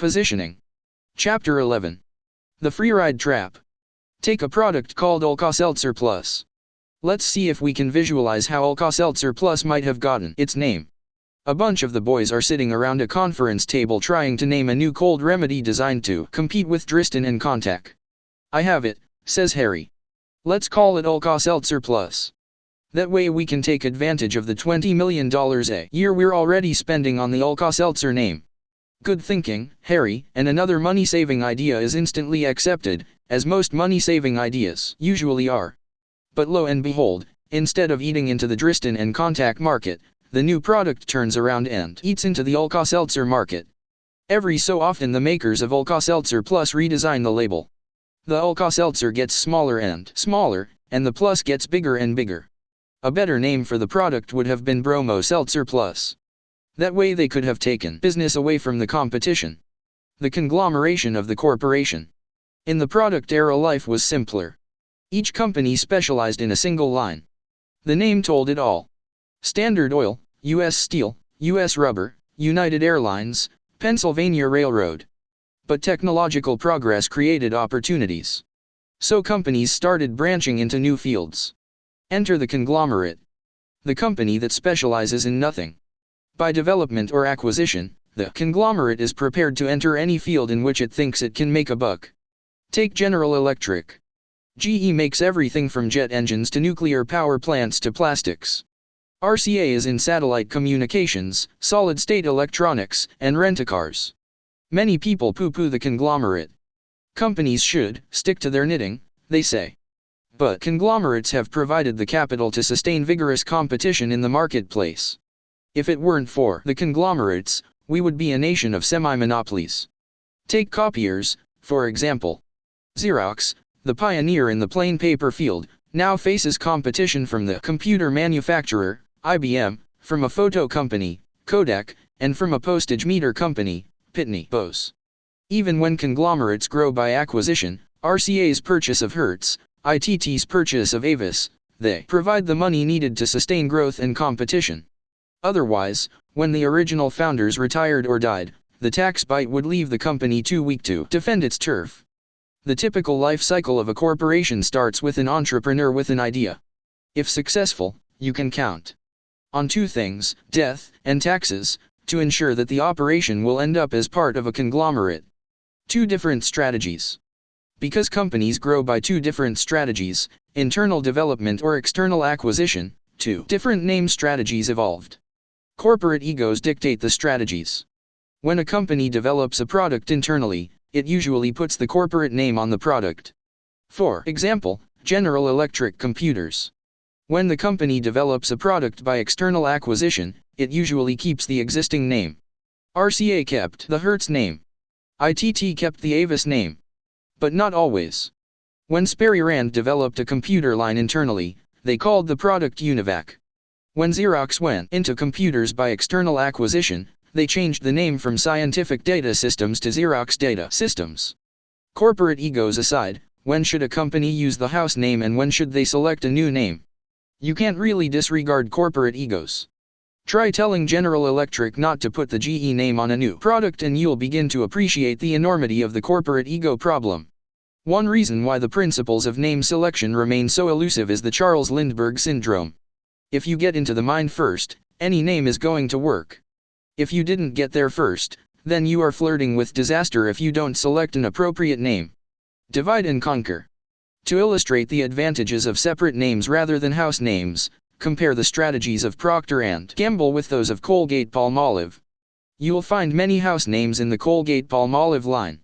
Positioning. Chapter 11. The Freeride Trap. Take a product called Alka-Seltzer Plus. Let's see if we can visualize how Alka-Seltzer Plus might have gotten its name. A bunch of the boys are sitting around a conference table trying to name a new cold remedy designed to compete with Dristan and Contac. "I have it," says Harry. "Let's call it Alka-Seltzer Plus. That way we can take advantage of the $20 million a year we're already spending on the Alka-Seltzer name." Good thinking, Harry, and another money-saving idea is instantly accepted, as most money-saving ideas usually are. But lo and behold, instead of eating into the Dristan and Contac market, the new product turns around and eats into the Alka-Seltzer market. Every so often the makers of Alka-Seltzer Plus redesign the label. The Alka-Seltzer gets smaller and smaller, and the Plus gets bigger and bigger. A better name for the product would have been Bromo Seltzer Plus. That way they could have taken business away from the competition. The conglomeration of the corporation. In the product era, life was simpler. Each company specialized in a single line. The name told it all. Standard Oil, U.S. Steel, U.S. Rubber, United Airlines, Pennsylvania Railroad. But technological progress created opportunities. So companies started branching into new fields. Enter the conglomerate. The company that specializes in nothing. By development or acquisition, the conglomerate is prepared to enter any field in which it thinks it can make a buck. Take General Electric. GE makes everything from jet engines to nuclear power plants to plastics. RCA is in satellite communications, solid-state electronics, and rent-a-cars. Many people poo-poo the conglomerate. Companies should stick to their knitting, they say. But conglomerates have provided the capital to sustain vigorous competition in the marketplace. If it weren't for the conglomerates, we would be a nation of semi-monopolies. Take copiers, for example. Xerox, the pioneer in the plain paper field, now faces competition from the computer manufacturer, IBM, from a photo company, Kodak, and from a postage meter company, Pitney Bowes. Even when conglomerates grow by acquisition, RCA's purchase of Hertz, ITT's purchase of Avis, they provide the money needed to sustain growth and competition. Otherwise, when the original founders retired or died, the tax bite would leave the company too weak to defend its turf. The typical life cycle of a corporation starts with an entrepreneur with an idea. If successful, you can count on two things, death and taxes, to ensure that the operation will end up as part of a conglomerate. Two different strategies. Because companies grow by two different strategies, internal development or external acquisition, two different name strategies evolved. Corporate egos dictate the strategies. When a company develops a product internally, it usually puts the corporate name on the product. For example, General Electric computers. When the company develops a product by external acquisition, it usually keeps the existing name. RCA kept the Hertz name. ITT kept the Avis name. But not always. When Sperry Rand developed a computer line internally, they called the product Univac. When Xerox went into computers by external acquisition, they changed the name from Scientific Data Systems to Xerox Data Systems. Corporate egos aside, when should a company use the house name and when should they select a new name? You can't really disregard corporate egos. Try telling General Electric not to put the GE name on a new product and you'll begin to appreciate the enormity of the corporate ego problem. One reason why the principles of name selection remain so elusive is the Charles Lindbergh syndrome. If you get into the mind first, any name is going to work. If you didn't get there first, then you are flirting with disaster if you don't select an appropriate name. Divide and conquer. To illustrate the advantages of separate names rather than house names, compare the strategies of Procter & Gamble with those of Colgate-Palmolive. You'll find many house names in the Colgate-Palmolive line.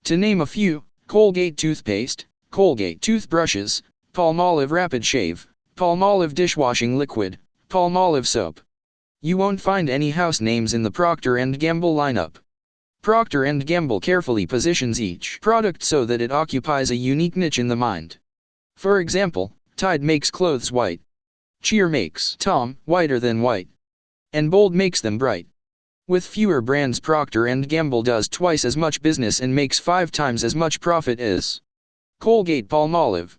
To name a few, Colgate toothpaste, Colgate toothbrushes, Palmolive Rapid Shave, Palmolive dishwashing liquid, Palmolive soap. You won't find any house names in the Procter & Gamble lineup. Procter & Gamble carefully positions each product so that it occupies a unique niche in the mind. For example, Tide makes clothes white. Cheer makes Tom whiter than white. And Bold makes them bright. With fewer brands, Procter & Gamble does twice as much business and makes 5 times as much profit as Colgate-Palmolive.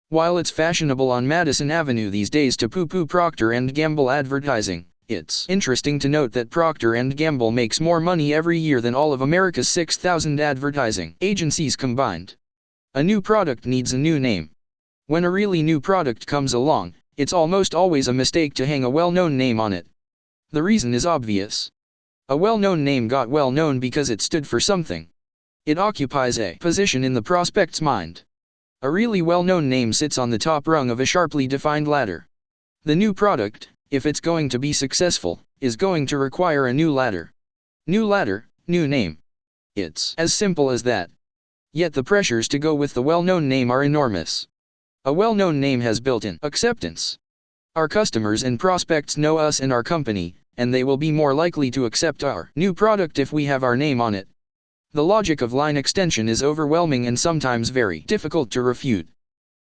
While it's fashionable on Madison Avenue these days to poo-poo Procter & Gamble advertising, It's interesting to note that Procter & Gamble makes more money every year than all of America's 6,000 advertising agencies combined. A new product needs a new name. When a really new product comes along, it's almost always a mistake to hang a well-known name on it. The reason is obvious. A well-known name got well-known because it stood for something. It occupies a position in the prospect's mind. A really well-known name sits on the top rung of a sharply defined ladder. The new product, if it's going to be successful, is going to require a new ladder. New ladder, new name. It's as simple as that. Yet the pressures to go with the well-known name are enormous. A well-known name has built-in acceptance. Our customers and prospects know us and our company, and they will be more likely to accept our new product if we have our name on it. The logic of line extension is overwhelming and sometimes very difficult to refute.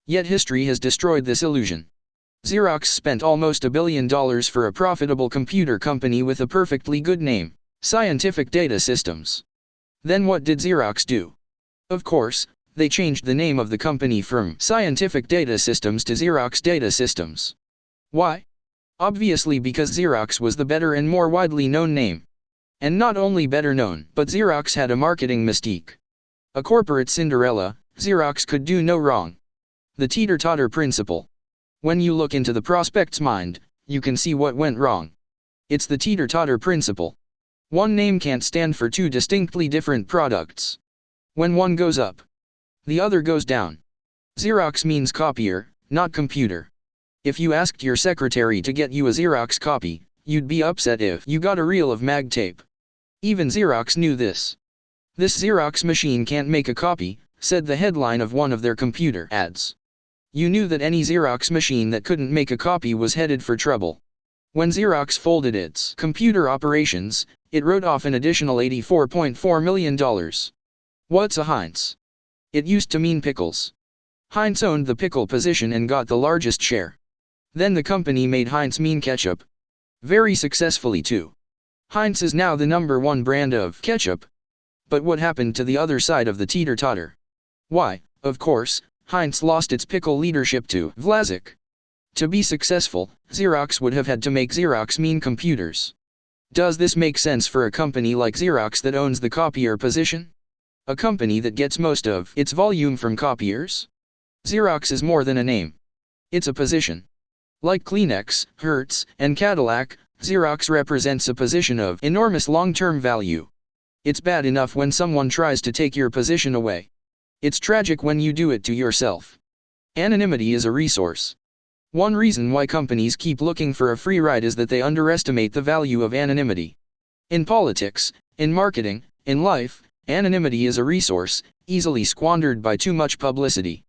Yet history has destroyed this illusion. Xerox spent almost $1 billion for a profitable computer company with a perfectly good name, Scientific Data Systems. Then what did Xerox do? Of course, they changed the name of the company from Scientific Data Systems to Xerox Data Systems. Why? Obviously because Xerox was the better and more widely known name. And not only better known, but Xerox had a marketing mystique. A corporate Cinderella, Xerox could do no wrong. The teeter-totter principle. When you look into the prospect's mind, you can see what went wrong. It's the teeter-totter principle. One name can't stand for two distinctly different products. When one goes up, the other goes down. Xerox means copier, not computer. If you asked your secretary to get you a Xerox copy, you'd be upset if you got a reel of mag tape. Even Xerox knew this. "This Xerox machine can't make a copy," said the headline of one of their computer ads. You knew that any Xerox machine that couldn't make a copy was headed for trouble. When Xerox folded its computer operations, it wrote off an additional $84.4 million. What's a Heinz? It used to mean pickles. Heinz owned the pickle position and got the largest share. Then the company made Heinz mean ketchup. Very successfully too. Heinz is now the #1 brand of ketchup. But what happened to the other side of the teeter-totter? Why, of course, Heinz lost its pickle leadership to Vlasic. To be successful, Xerox would have had to make Xerox mean computers. Does this make sense for a company like Xerox that owns the copier position? A company that gets most of its volume from copiers? Xerox is more than a name. It's a position. Like Kleenex, Hertz, and Cadillac, Xerox represents a position of enormous long-term value. It's bad enough when someone tries to take your position away. It's tragic when you do it to yourself. Anonymity is a resource. One reason why companies keep looking for a free ride is that they underestimate the value of anonymity. In politics, in marketing, in life, anonymity is a resource, easily squandered by too much publicity.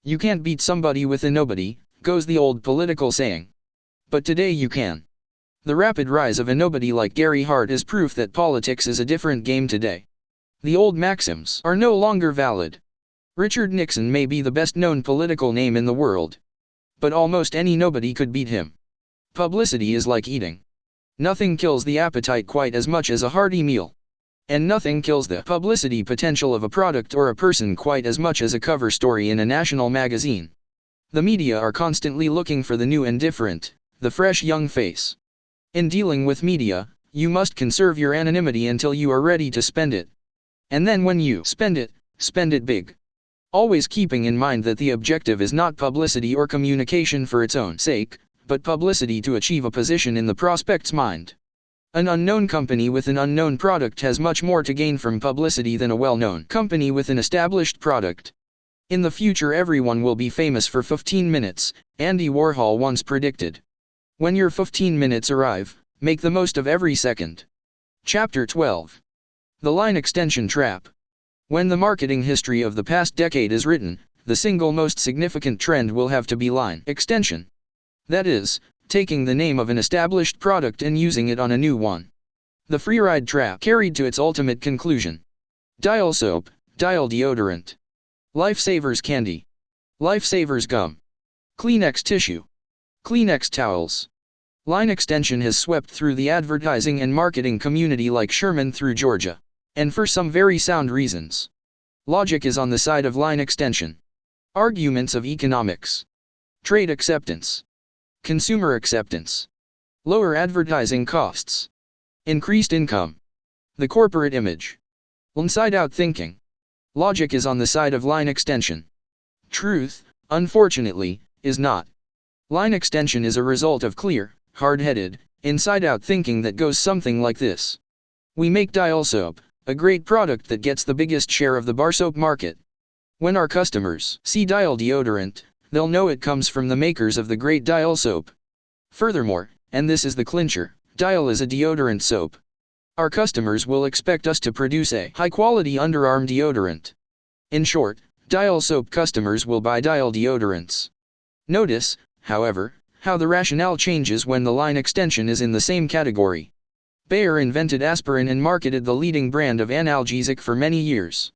You can't beat somebody with a nobody, goes the old political saying. But today you can. The rapid rise of a nobody like Gary Hart is proof that politics is a different game today. The old maxims are no longer valid. Richard Nixon may be the best-known political name in the world. But almost any nobody could beat him. Publicity is like eating. Nothing kills the appetite quite as much as a hearty meal. And nothing kills the publicity potential of a product or a person quite as much as a cover story in a national magazine. The media are constantly looking for the new and different, the fresh young face. In dealing with media, you must conserve your anonymity until you are ready to spend it. And then when you spend it big. Always keeping in mind that the objective is not publicity or communication for its own sake, but publicity to achieve a position in the prospect's mind. An unknown company with an unknown product has much more to gain from publicity than a well-known company with an established product. In the future everyone will be famous for 15 minutes, Andy Warhol once predicted. When your 15 minutes arrive, make the most of every second. Chapter 12. The Line Extension Trap. When the marketing history of the past decade is written, the single most significant trend will have to be line extension. That is, taking the name of an established product and using it on a new one. The free-ride trap carried to its ultimate conclusion. Dial soap, Dial deodorant. Lifesavers candy. Lifesavers gum. Kleenex tissue. Kleenex towels. Line extension has swept through the advertising and marketing community like Sherman through Georgia. And for some very sound reasons. Logic is on the side of line extension. Arguments of economics. Trade acceptance. Consumer acceptance. Lower advertising costs. Increased income. The corporate image. Inside-out thinking. Logic is on the side of line extension. Truth, unfortunately, is not. Line extension is a result of clear, hard-headed, inside-out thinking that goes something like this. We make Dial soap, a great product that gets the biggest share of the bar soap market. When our customers see Dial deodorant, they'll know it comes from the makers of the great Dial soap. Furthermore, and this is the clincher, Dial is a deodorant soap. Our customers will expect us to produce a high-quality underarm deodorant. In short, Dial soap customers will buy Dial deodorants. Notice, however, how the rationale changes when the line extension is in the same category. Bayer invented aspirin and marketed the leading brand of analgesic for many years.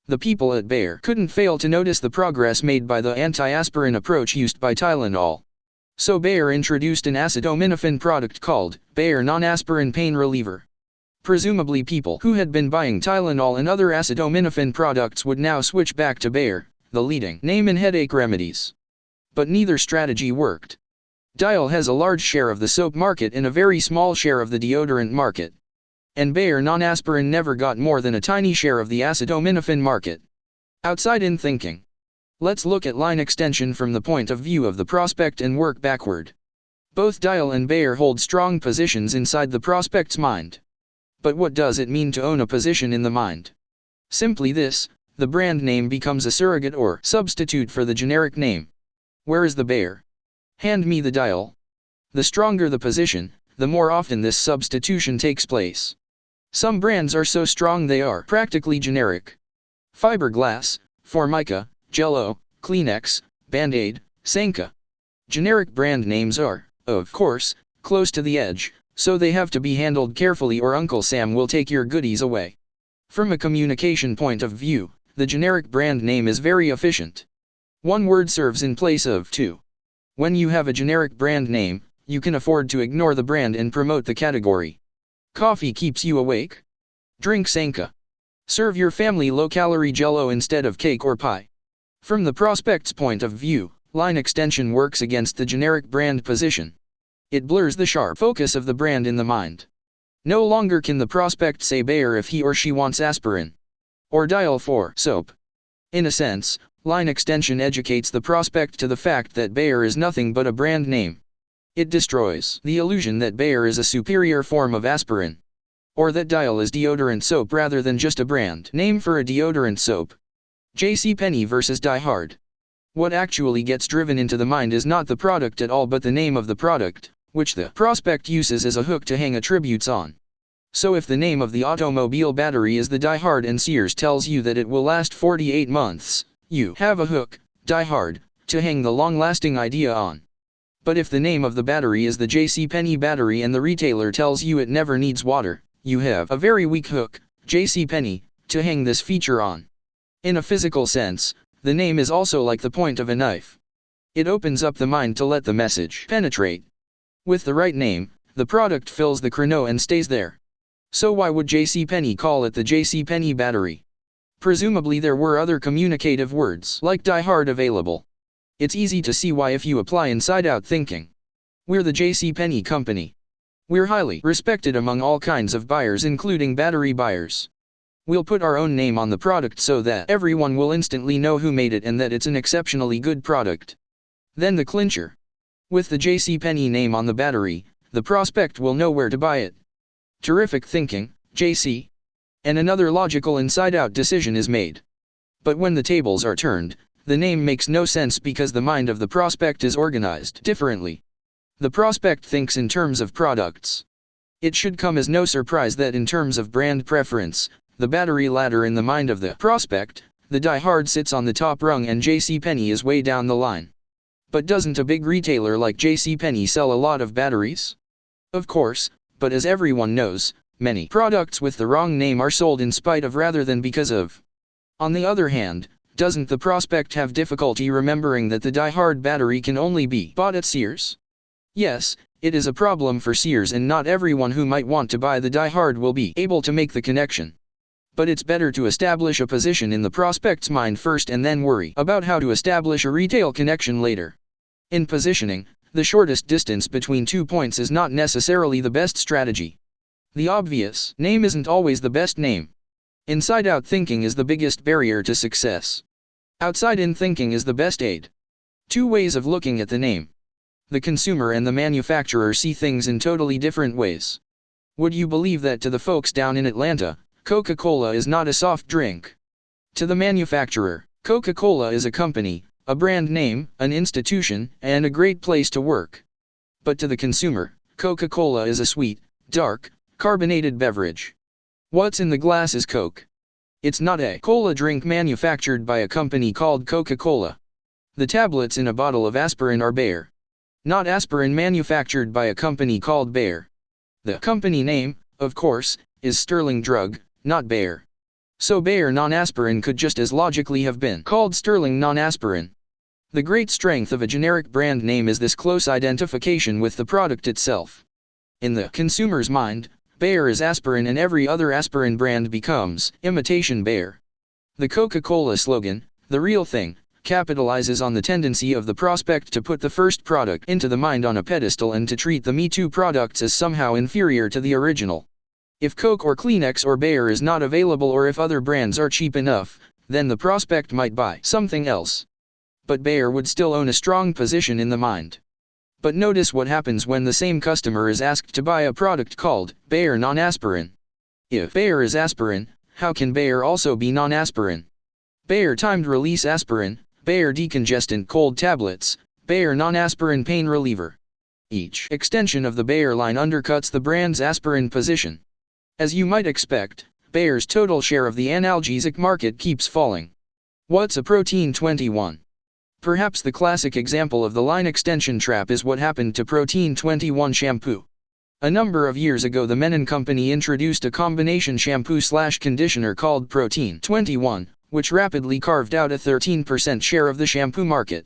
The people at Bayer couldn't fail to notice the progress made by the anti-aspirin approach used by Tylenol. So Bayer introduced an acetaminophen product called Bayer Non-Aspirin Pain Reliever. Presumably people who had been buying Tylenol and other acetaminophen products would now switch back to Bayer, the leading name in headache remedies. But neither strategy worked. Dial has a large share of the soap market and a very small share of the deodorant market. And Bayer non-aspirin never got more than a tiny share of the acetaminophen market. Outside-in thinking. Let's look at line extension from the point of view of the prospect and work backward. Both Dial and Bayer hold strong positions inside the prospect's mind. But what does it mean to own a position in the mind? Simply this, the brand name becomes a surrogate or substitute for the generic name. Where is the Bayer? Hand me the Dial. The stronger the position, the more often this substitution takes place. Some brands are so strong they are practically generic. Fiberglass, Formica, Jell-O, Kleenex, Band-Aid, Sanka. Generic brand names are, of course, close to the edge, so they have to be handled carefully or Uncle Sam will take your goodies away. From a communication point of view, the generic brand name is very efficient. One word serves in place of two. When you have a generic brand name, you can afford to ignore the brand and promote the category. Coffee keeps you awake? Drink Sanka. Serve your family low-calorie Jell-O instead of cake or pie. From the prospect's point of view, line extension works against the generic brand position. It blurs the sharp focus of the brand in the mind. No longer can the prospect say Bayer if he or she wants aspirin. Or Dial for soap. In a sense, line extension educates the prospect to the fact that Bayer is nothing but a brand name. It destroys the illusion that Bayer is a superior form of aspirin. Or that Dial is deodorant soap rather than just a brand name for a deodorant soap. JCPenney versus DieHard. What actually gets driven into the mind is not the product at all but the name of the product, which the prospect uses as a hook to hang attributes on. So if the name of the automobile battery is the DieHard and Sears tells you that it will last 48 months, you have a hook, DieHard, to hang the long-lasting idea on. But if the name of the battery is the JCPenney battery and the retailer tells you it never needs water, you have a very weak hook, JCPenney, to hang this feature on. In a physical sense, the name is also like the point of a knife. It opens up the mind to let the message penetrate. With the right name, the product fills the chrono and stays there. So why would JCPenney call it the JCPenney battery? Presumably there were other communicative words like DieHard available. It's easy to see why if you apply inside-out thinking. We're the JCPenney company. We're highly respected among all kinds of buyers including battery buyers. We'll put our own name on the product so that everyone will instantly know who made it and that it's an exceptionally good product. Then the clincher. With the JCPenney name on the battery, the prospect will know where to buy it. Terrific thinking, JC. And another logical inside-out decision is made. But when the tables are turned, the name makes no sense because the mind of the prospect is organized differently. The prospect thinks in terms of products. It should come as no surprise that in terms of brand preference, the battery ladder in the mind of the prospect, the DieHard sits on the top rung and JCPenney is way down the line. But doesn't a big retailer like JCPenney sell a lot of batteries? Of course, but as everyone knows, many products with the wrong name are sold in spite of rather than because of. On the other hand, doesn't the prospect have difficulty remembering that the DieHard battery can only be bought at Sears? Yes, it is a problem for Sears and not everyone who might want to buy the DieHard will be able to make the connection. But it's better to establish a position in the prospect's mind first and then worry about how to establish a retail connection later. In positioning, the shortest distance between 2 points is not necessarily the best strategy. The obvious name isn't always the best name. Inside-out thinking is the biggest barrier to success. Outside-in thinking is the best aid. Two ways of looking at the name. The consumer and the manufacturer see things in totally different ways. Would you believe that to the folks down in Atlanta, Coca-Cola is not a soft drink? To the manufacturer, Coca-Cola is a company, a brand name, an institution, and a great place to work. But to the consumer, Coca-Cola is a sweet, dark, carbonated beverage. What's in the glass is Coke. It's not a cola drink manufactured by a company called Coca-Cola. The tablets in a bottle of aspirin are Bayer. Not aspirin manufactured by a company called Bayer. The company name, of course, is Sterling Drug, not Bayer. So Bayer non-aspirin could just as logically have been called Sterling non-aspirin. The great strength of a generic brand name is this close identification with the product itself. In the consumer's mind, Bayer is aspirin and every other aspirin brand becomes imitation Bayer. The Coca-Cola slogan, "The real thing," capitalizes on the tendency of the prospect to put the first product into the mind on a pedestal and to treat the Me Too products as somehow inferior to the original. If Coke or Kleenex or Bayer is not available, or if other brands are cheap enough, then the prospect might buy something else. But Bayer would still own a strong position in the mind. But notice what happens when the same customer is asked to buy a product called Bayer non-aspirin. If Bayer is aspirin, how can Bayer also be non-aspirin? Bayer timed release aspirin, Bayer decongestant cold tablets, Bayer non-aspirin pain reliever. Each extension of the Bayer line undercuts the brand's aspirin position. As you might expect, Bayer's total share of the analgesic market keeps falling. What's a Protein 21? Perhaps the classic example of the line extension trap is what happened to Protein 21 shampoo. A number of years ago, the Menon Company introduced a combination shampoo/conditioner called Protein 21, which rapidly carved out a 13% share of the shampoo market.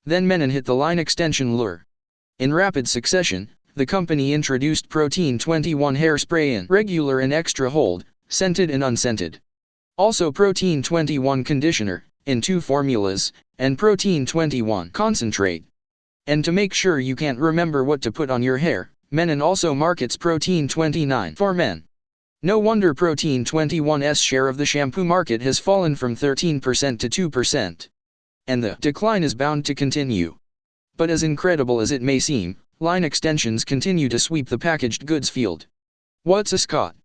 Then Menon hit the line extension lure. In rapid succession, the company introduced Protein 21 hairspray in regular and extra hold, scented and unscented. Also Protein 21 conditioner, in 2 formulas, and Protein 21 concentrate. And to make sure you can't remember what to put on your hair, Menon also markets Protein 29 for men. No wonder Protein 21's share of the shampoo market has fallen from 13% to 2%. And the decline is bound to continue. But as incredible as it may seem, line extensions continue to sweep the packaged goods field. What's a Scott?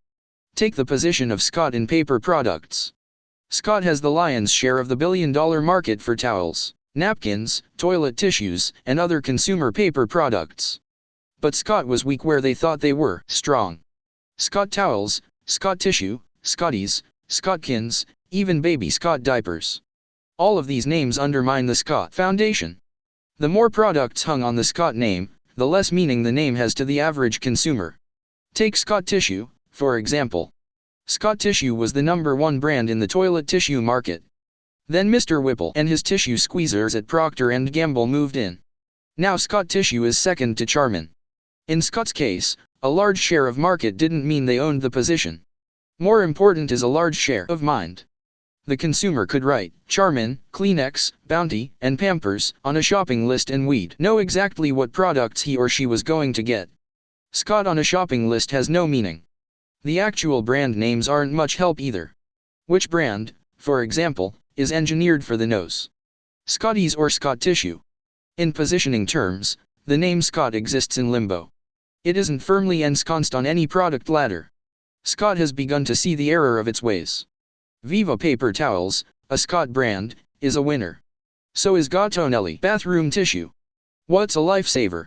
Take the position of Scott in paper products. Scott has the lion's share of the billion-dollar market for towels, napkins, toilet tissues, and other consumer paper products. But Scott was weak where they thought they were strong. Scott towels, Scott tissue, Scotties, Scottkins, even baby Scott diapers. All of these names undermine the Scott foundation. The more products hung on the Scott name, the less meaning the name has to the average consumer. Take Scott tissue, for example. Scott Tissue was the #1 brand in the toilet tissue market. Then Mr. Whipple and his tissue squeezers at Procter & Gamble moved in. Now Scott Tissue is second to Charmin. In Scott's case, a large share of market didn't mean they owned the position. More important is a large share of mind. The consumer could write Charmin, Kleenex, Bounty, and Pampers on a shopping list and we'd know exactly what products he or she was going to get. Scott on a shopping list has no meaning. The actual brand names aren't much help either. Which brand, for example, is engineered for the nose? Scotties or Scott Tissue? In positioning terms, the name Scott exists in limbo. It isn't firmly ensconced on any product ladder. Scott has begun to see the error of its ways. Viva paper towels, a Scott brand, is a winner. So is Gattonelli bathroom tissue. What's a lifesaver?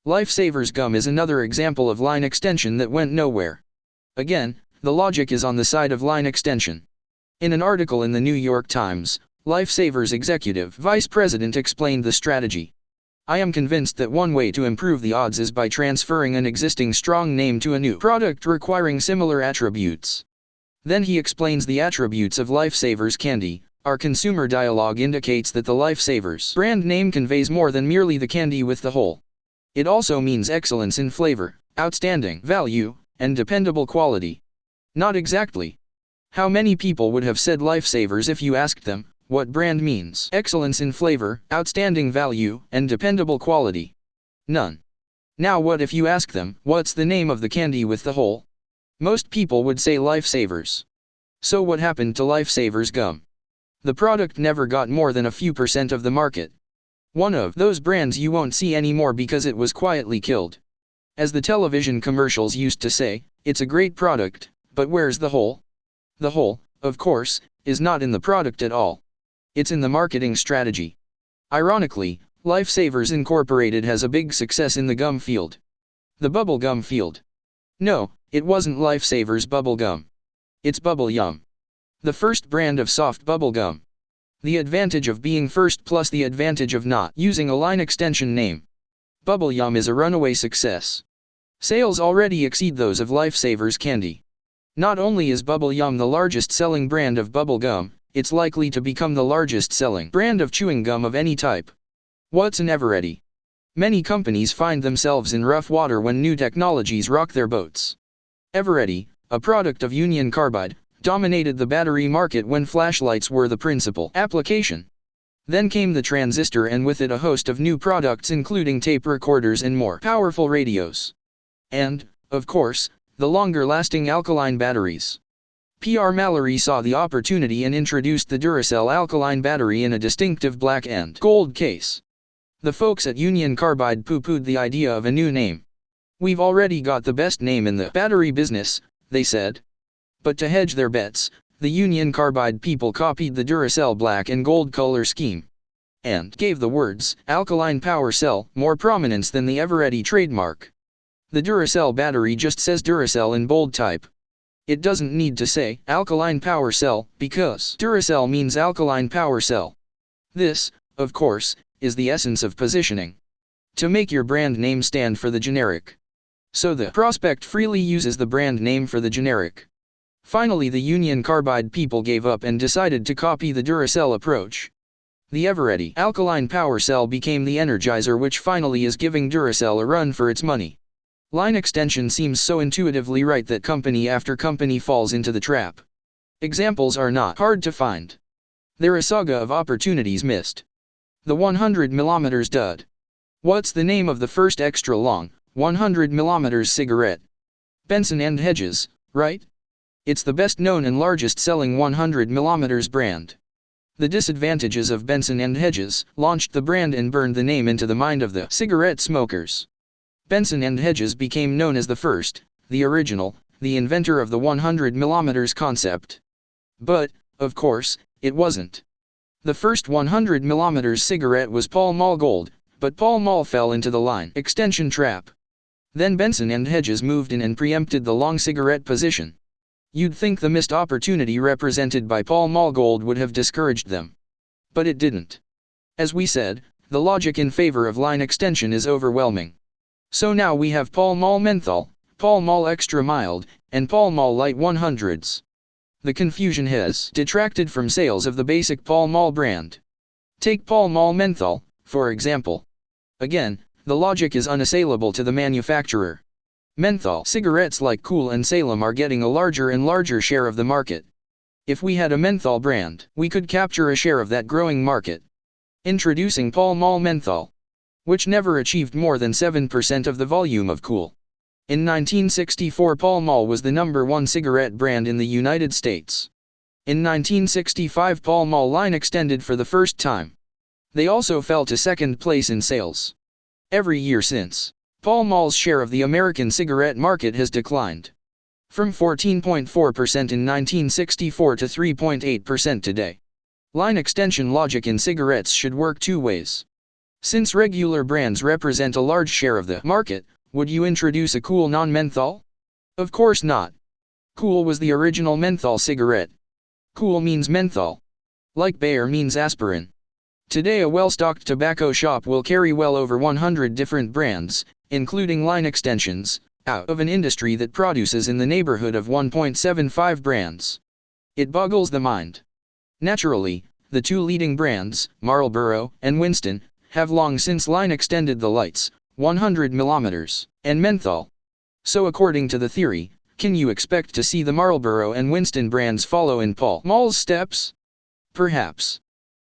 Lifesavers gum is another example of line extension that went nowhere. Again, the logic is on the side of line extension. In an article in the New York Times, Lifesavers executive vice president explained the strategy. I am convinced that one way to improve the odds is by transferring an existing strong name to a new product requiring similar attributes. Then he explains the attributes of Lifesavers candy. Our consumer dialogue indicates that the Lifesavers brand name conveys more than merely the candy with the hole. It also means excellence in flavor, outstanding value, and dependable quality. Not exactly. How many people would have said Lifesavers if you asked them what brand means excellence in flavor, outstanding value, and dependable quality? None. Now what if you ask them, what's the name of the candy with the hole? Most people would say Lifesavers. So what happened to Lifesavers gum? The product never got more than a few % of the market. One of those brands you won't see anymore because it was quietly killed. As the television commercials used to say, it's a great product, but where's the hole? The hole, of course, is not in the product at all. It's in the marketing strategy. Ironically, Lifesavers Incorporated has a big success in the gum field. The bubble gum field. No, it wasn't Lifesavers bubble gum. It's Bubble Yum. The first brand of soft bubble gum. The advantage of being first plus the advantage of not using a line extension name. Bubble Yum is a runaway success. Sales already exceed those of Lifesavers candy. Not only is Bubble Yum the largest selling brand of bubble gum, it's likely to become the largest selling brand of chewing gum of any type. What's an Eveready? Many companies find themselves in rough water when new technologies rock their boats. Eveready, a product of Union Carbide, dominated the battery market when flashlights were the principal application. Then came the transistor and with it a host of new products including tape recorders and more powerful radios. And, of course, the longer-lasting alkaline batteries. P.R. Mallory saw the opportunity and introduced the Duracell alkaline battery in a distinctive black and gold case. The folks at Union Carbide poo-pooed the idea of a new name. We've already got the best name in the battery business, they said. But to hedge their bets, the Union Carbide people copied the Duracell black and gold color scheme. And gave the words, alkaline power cell, more prominence than the Eveready trademark. The Duracell battery just says Duracell in bold type. It doesn't need to say, alkaline power cell, because Duracell means alkaline power cell. This, of course, is the essence of positioning. To make your brand name stand for the generic. So the prospect freely uses the brand name for the generic. Finally the Union Carbide people gave up and decided to copy the Duracell approach. The Eveready alkaline power cell became the Energizer, which finally is giving Duracell a run for its money. Line extension seems so intuitively right that company after company falls into the trap. Examples are not hard to find. They're a saga of opportunities missed. The 100mm dud. What's the name of the first extra long, 100mm cigarette? Benson & Hedges, right? It's the best known and largest selling 100mm brand. The disadvantages of Benson & Hedges launched the brand and burned the name into the mind of the cigarette smokers. Benson & Hedges became known as the first, the original, the inventor of the 100mm concept. But, of course, it wasn't. The first 100mm cigarette was Pall Mall Gold, but Pall Mall fell into the line extension trap. Then Benson & Hedges moved in and preempted the long cigarette position. You'd think the missed opportunity represented by Pall Mall Gold would have discouraged them. But it didn't. As we said, the logic in favor of line extension is overwhelming. So now we have Pall Mall Menthol, Pall Mall Extra Mild, and Pall Mall Light 100s. The confusion has detracted from sales of the basic Pall Mall brand. Take Pall Mall Menthol, for example. Again, the logic is unassailable to the manufacturer. Menthol cigarettes like Kool and Salem are getting a larger and larger share of the market. If we had a menthol brand, we could capture a share of that growing market. Introducing Pall Mall Menthol, which never achieved more than 7% of the volume of Kool. In 1964, Pall Mall was the #1 cigarette brand in the United States. In 1965, Pall Mall line extended for the first time. They also fell to second place in sales. Every year since, Pall Mall's share of the American cigarette market has declined. From 14.4% in 1964 to 3.8% today. Line extension logic in cigarettes should work two ways. Since regular brands represent a large share of the market, would you introduce a Kool non-menthol? Of course not. Kool was the original menthol cigarette. Kool means menthol. Like Bayer means aspirin. Today a well-stocked tobacco shop will carry well over 100 different brands, including line extensions, out of an industry that produces in the neighborhood of 1.75 brands. It boggles the mind. Naturally, the two leading brands, Marlboro and Winston, have long since line extended the lights, 100mm, and menthol. So according to the theory, can you expect to see the Marlboro and Winston brands follow in Pall Mall's steps? Perhaps.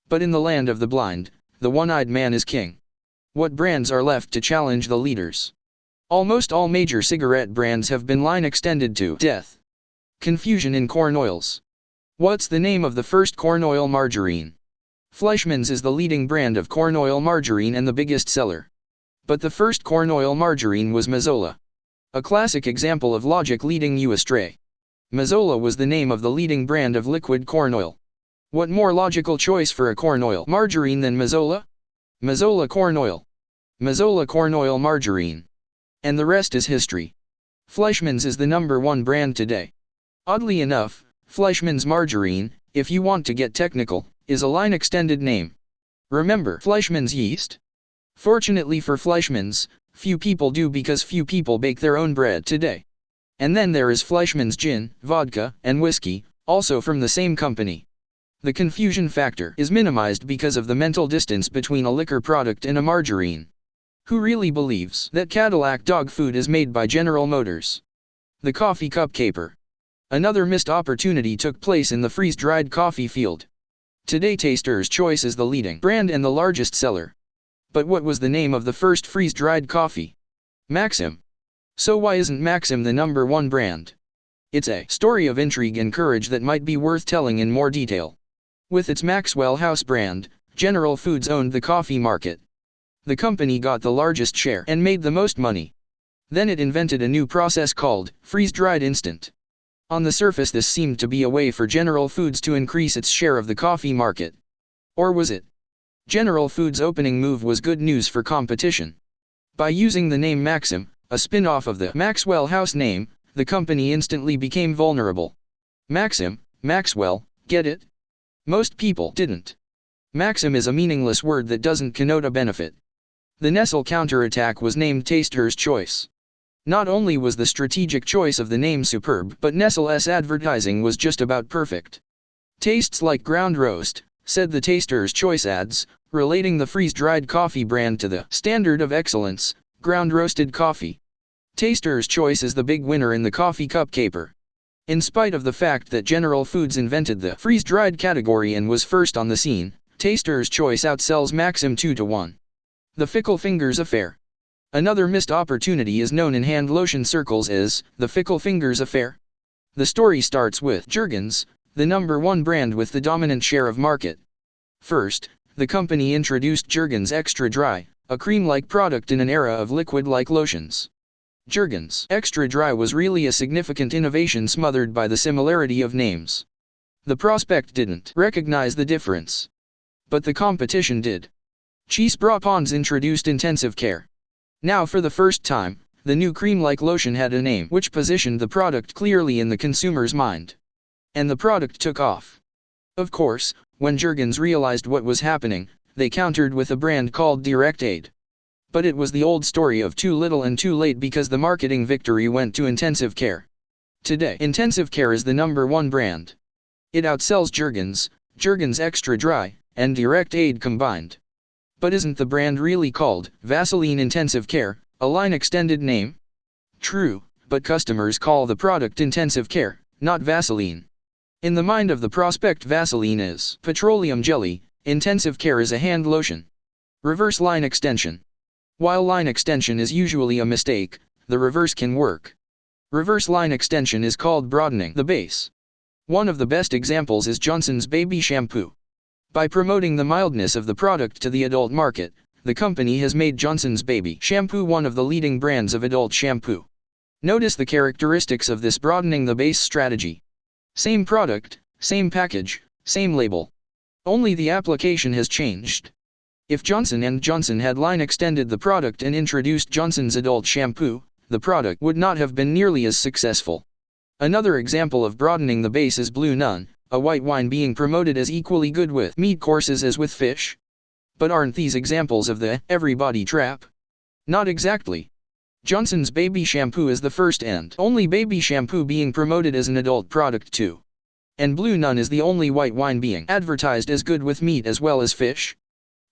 But in the land of the blind, the one-eyed man is king. What brands are left to challenge the leaders? Almost all major cigarette brands have been line extended to death. Confusion in corn oils. What's the name of the first corn oil margarine? Fleischmann's is the leading brand of corn oil margarine and the biggest seller. But the first corn oil margarine was Mazola. A classic example of logic leading you astray. Mazola was the name of the leading brand of liquid corn oil. What more logical choice for a corn oil margarine than Mazola? Mazola corn oil. Mazola corn oil margarine. And the rest is history. Fleischmann's is the #1 brand today. Oddly enough, Fleischmann's margarine, if you want to get technical, is a line extended name. Remember Fleischmann's yeast? Fortunately for Fleischmann's, few people do because few people bake their own bread today. And then there is Fleischmann's gin, vodka, and whiskey, also from the same company. The confusion factor is minimized because of the mental distance between a liquor product and a margarine. Who really believes that Cadillac dog food is made by General Motors? The coffee cup caper. Another missed opportunity took place in the freeze-dried coffee field. Today Taster's Choice is the leading brand and the largest seller. But what was the name of the first freeze-dried coffee? Maxim. So why isn't Maxim the #1 brand? It's a story of intrigue and courage that might be worth telling in more detail. With its Maxwell House brand, General Foods owned the coffee market. The company got the largest share and made the most money. Then it invented a new process called freeze-dried instant. On the surface this seemed to be a way for General Foods to increase its share of the coffee market. Or was it? General Foods' opening move was good news for competition. By using the name Maxim, a spin-off of the Maxwell House name, the company instantly became vulnerable. Maxim, Maxwell, get it? Most people didn't. Maxim is a meaningless word that doesn't connote a benefit. The Nestle counterattack was named Taster's Choice. Not only was the strategic choice of the name superb, but Nestle's advertising was just about perfect. Tastes like ground roast, said the Taster's Choice ads, relating the freeze-dried coffee brand to the standard of excellence, ground roasted coffee. Taster's Choice is the big winner in the coffee cup caper. In spite of the fact that General Foods invented the freeze-dried category and was first on the scene, Taster's Choice outsells Maxim 2-1. The Fickle Fingers Affair. Another missed opportunity is known in hand lotion circles as the Fickle Fingers Affair. The story starts with Jergens, the #1 brand with the dominant share of market. First, the company introduced Jergens Extra Dry, a cream-like product in an era of liquid-like lotions. Jergens Extra Dry was really a significant innovation smothered by the similarity of names. The prospect didn't recognize the difference. But the competition did. Cheese Bra Pond's introduced Intensive Care. Now for the first time, the new cream-like lotion had a name which positioned the product clearly in the consumer's mind. And the product took off. Of course, when Jergens realized what was happening, they countered with a brand called Direct Aid. But it was the old story of too little and too late because the marketing victory went to Intensive Care. Today, Intensive Care is the #1 brand. It outsells Jergens, Jergens Extra Dry, and Direct Aid combined. But isn't the brand really called Vaseline Intensive Care, a line extended name? True, but customers call the product Intensive Care, not Vaseline. In the mind of the prospect, Vaseline is petroleum jelly, Intensive Care is a hand lotion. Reverse line extension. While line extension is usually a mistake, the reverse can work. Reverse line extension is called broadening the base. One of the best examples is Johnson's Baby Shampoo. By promoting the mildness of the product to the adult market, the company has made Johnson's Baby Shampoo one of the leading brands of adult shampoo. Notice the characteristics of this broadening the base strategy. Same product, same package, same label. Only the application has changed. If Johnson & Johnson had line extended the product and introduced Johnson's adult shampoo, the product would not have been nearly as successful. Another example of broadening the base is Blue Nun, a white wine being promoted as equally good with meat courses as with fish. But aren't these examples of the everybody trap? Not exactly. Johnson's Baby Shampoo is the first and only baby shampoo being promoted as an adult product too. And Blue Nun is the only white wine being advertised as good with meat as well as fish.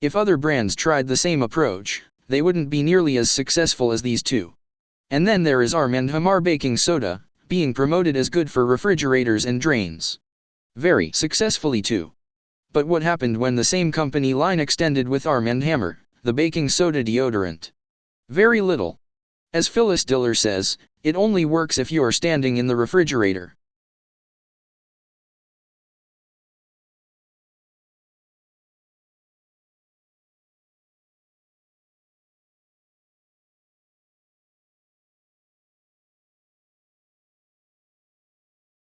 If other brands tried the same approach, they wouldn't be nearly as successful as these two. And then there is Arm & Hammer baking soda, being promoted as good for refrigerators and drains. Very successfully too. But what happened when the same company line extended with Arm & Hammer, the baking soda deodorant? Very little. As Phyllis Diller says, it only works if you are standing in the refrigerator.